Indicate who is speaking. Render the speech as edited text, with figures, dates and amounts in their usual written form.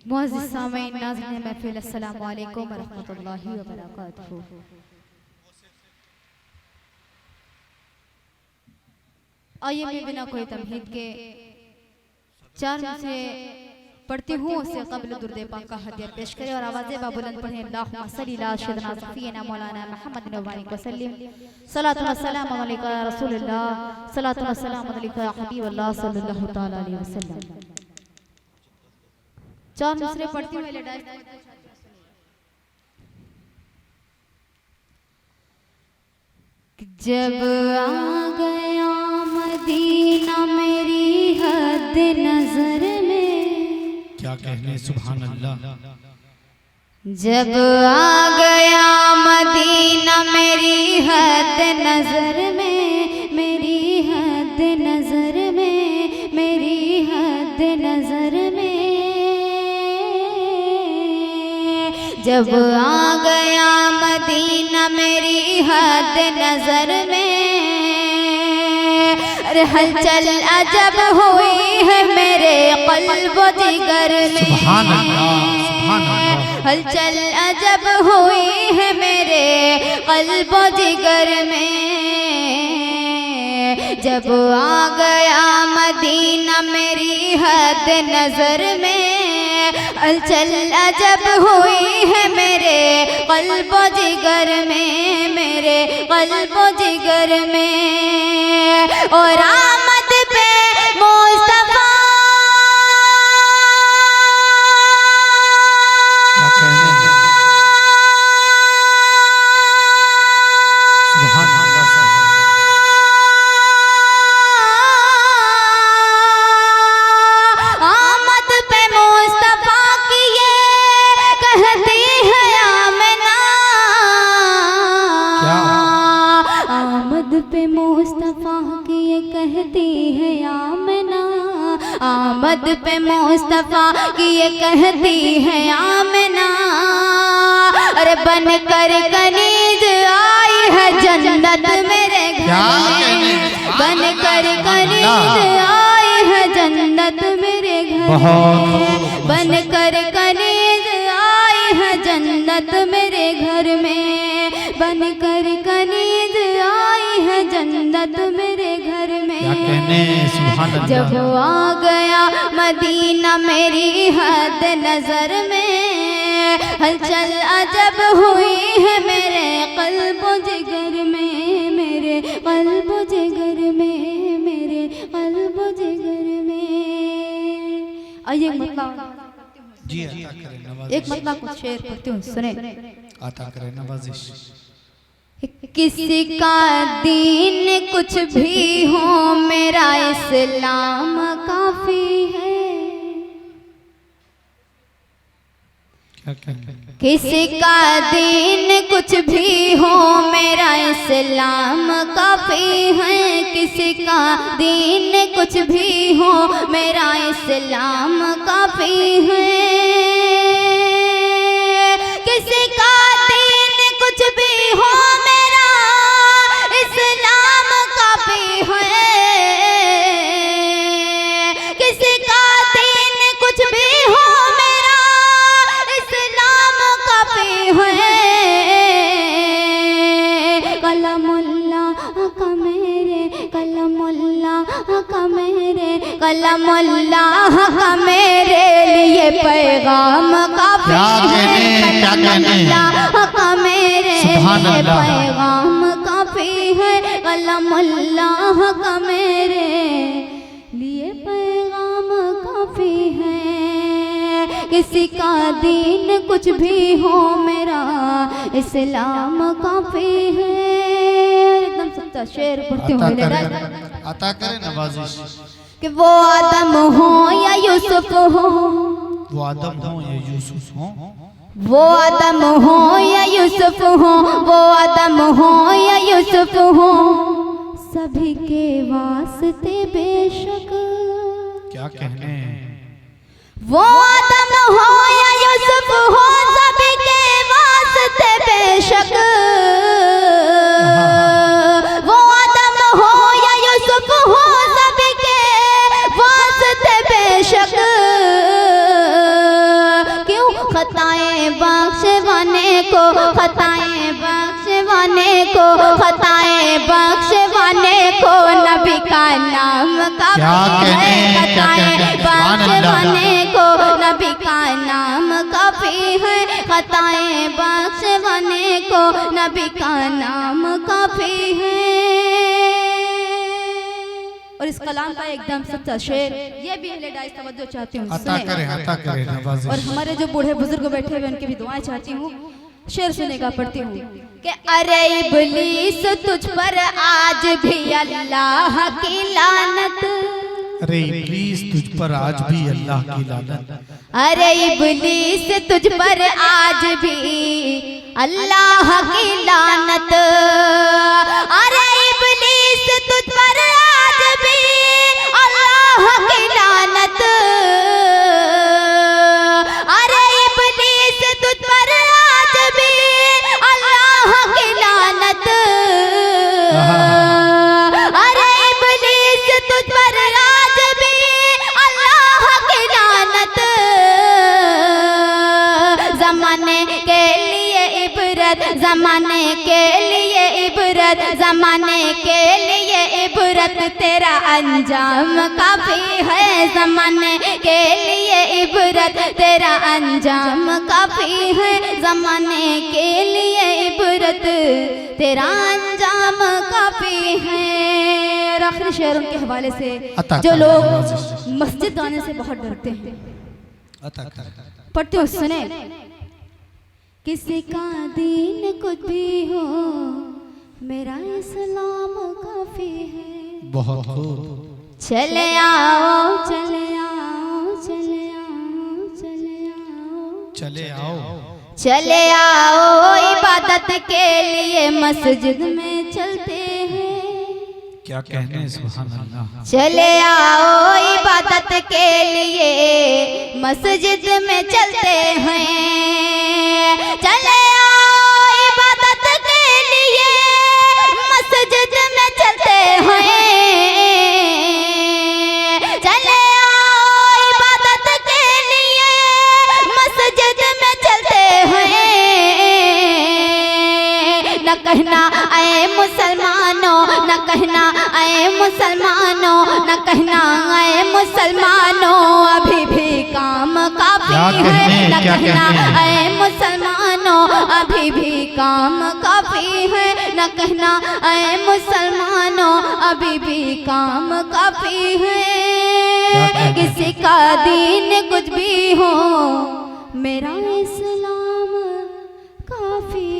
Speaker 1: मुअज़्ज़िज़ सामीन नाज़रीन महफ़िल, अस्सलामु अलैकुम व रहमतुल्लाहि व बरकातुहू। आइए मैं बिना कोई तमहीद के चार से पढ़ती हूँ, उससे कबल दुरूद पाक का हदिया पेश करें और आवाज़ें बाबुलंद पढ़ें। अल्लाहुम्मा सल्ली अला सय्यिदिना सफ़ीना मौलाना मुहम्मद व सल्लिम। सलातु व सलामु अलैका या रसूलल्लाह, सलातु व सलामु अलैका या हबीबल्लाह सल्लल्लाहु तआला अलैहि वसल्लम। चार दूसरे पढ़ती हुए जब आ गया मदीना मेरी हद नजर में,
Speaker 2: क्या कहने सुभान अल्लाह।
Speaker 1: जब आ गया मदीना मेरी हद नजर में, मेरी हद नजर में, मेरी हद नजर में। जब आ गया मदीना मेरी हद नजर में, अरे हलचल अजब हुई है मेरे क़ल्ब व जिगर में।
Speaker 2: सुभान अल्लाह, सुभान अल्लाह।
Speaker 1: हलचल अजब हुई है मेरे क़ल्ब व जिगर में। जब आ गया मदीना मेरी हद नजर में, हलचल अजब हुई है मेरे क़ल्ब व जिगर में, मेरे क़ल्ब व जिगर में। और आमद पे मुस्तफा
Speaker 2: क्या कहने सुभान अल्लाह।
Speaker 1: आमद पे मुस्तफा की ये कहती है आमना।
Speaker 2: क्या?
Speaker 1: आमद पे मुस्तफा की ये कहती है आमना। आमद पे मुस्तफा की ये कहती है आमना। अरे बन कर कनीज आई है जन्नत मेरे घर में, बन कर कनीज आई है जन्नत मेरे घर में, बन कर कनीज आई है जन्नत मेरे घर में, बन कर कनीज आई है जन्नत मेरे घर में।
Speaker 2: क्या कहने सुभान अल्लाह।
Speaker 1: जब आ गया मदीना मेरी हद नजर में, हलचल अजब हुई है मेरे क़ल्ब व जिगर में, मेरे क़ल्ब व जिगर में, मेरे क़ल्ब व जिगर में। आइए
Speaker 2: जी अता करें नवाजिश।
Speaker 1: एक मतलब कुछ शेर पढ़ती हूँ, सुने।
Speaker 2: अता करें नवाजिश।
Speaker 1: किसी का दीन कुछ भी हो मेरा इस्लाम काफी है।
Speaker 2: क्या कहने
Speaker 1: किसी का दीन कुछ भी हो मेरा इस्लाम काफी है। किसी का दीन कुछ भी हो मेरा इस्लाम काफी है। किसी का दीन कुछ भी हो मेरा इस्लाम काफी है। किसी का दीन कुछ भी हो मेरा इस्लाम काफी है। कलमुल्लाह का मेरे, कलमुल्लाह का मेरे, कलमुल्लाह का मेरे लिए पैगाम काफी है। कलमुल्लाह का मेरे लिए पैगाम काफी है। कलमुल्लाह का मेरे लिए पैगाम काफी है। किसी का दीन कुछ भी हो मेरा इस्लाम काफी है। एकदम सच्चा शेर पढ़ती हूँ।
Speaker 2: अता करें नवाजिश।
Speaker 1: कि वो आदम हो या यूसुफ हो,
Speaker 2: वो आदम हो या यूसुफ हो,
Speaker 1: वो आदम हो या यूसुफ हो, वो आदम हो या यूसुफ हो, सभी के वास्ते बेशक।
Speaker 2: क्या कहने
Speaker 1: वो आदम हो या यूसुफ हो, सभी के वास्ते बेशक। वो आदम हो या यूसुफ हो, सभी के वास्ते बेशक। को, खताएं बख्शवाने को, खताएं बख्शवाने को नबी का नाम काफी है। खताएं बख्शवाने को नबी का नाम काफी है। खताएं बख्शवाने को नबी का नाम काफी है। और इस कलाम का एकदम सच्चा शेर ये भी अहले डाइस तवज्जो चाहती हूँ,
Speaker 2: अता करे नवाजिश।
Speaker 1: और हमारे जो बूढ़े बुजुर्ग बैठे हुए उनकी भी दुआएं चाहती हूँ। शेर सुनेगा पढ़ती हूँ कि अरे इब्लीस तुझ पर आज भी अल्लाह की लानत।
Speaker 2: अरे इब्लीस तुझ पर आज भी अल्लाह की लानत।
Speaker 1: अरे इब्लीस तुझ पर आज भी अल्लाह की लानत। अरे इब्लीस तुझ पर आज भी अल्लाह की लानत। अरे इब्लीस तुझ पर आज भी अल्लाह की लानत। अरे इब्लीस तुझ पर आज भी अल्लाह की लानत। ज़माने के लिए इबरत, ज़माने के लिए इबरत, ज़माने के लिए इबरत तेरा अंजाम काफी है। ज़माने के लिए इबरत तेरा अंजाम काफी है। ज़माने के लिए इबरत तेरा अंजाम काफी है। और आखिरी शेरों के हवाले से जो लोग मस्जिद आने से बहुत डरते हैं, पढ़ते हो सुने। किसी का दीन कुछ भी हो मेरा इस्लाम काफी है।
Speaker 2: बहुत खूब।
Speaker 1: चले आओ चले आओ चले आओ चले आओ
Speaker 2: चले आओ
Speaker 1: चले आओ इबादत के लिए मस्जिद में चलते हैं।
Speaker 2: क्या कहने हैं, सुभान अल्लाह।
Speaker 1: चले आओ इबादत के लिए मस्जिद में चलते हैं। चले आओ इबादत के लिए मस्जिद में चलते हैं। चले आओ इबादत के लिए मस्जिद में चलते हैं। न कहना ऐ मुसलमानों, न कहना ऐ मुसलमानों, न कहना ऐ मुसलमानों अभी भी काम काफी है। न कहना ऐ मुसलमानों अभी भी काम काफी है। न कहना ऐ मुसलमानों अभी भी काम काफी है। किसी का दीन कुछ भी हो मेरा इस्लाम काफी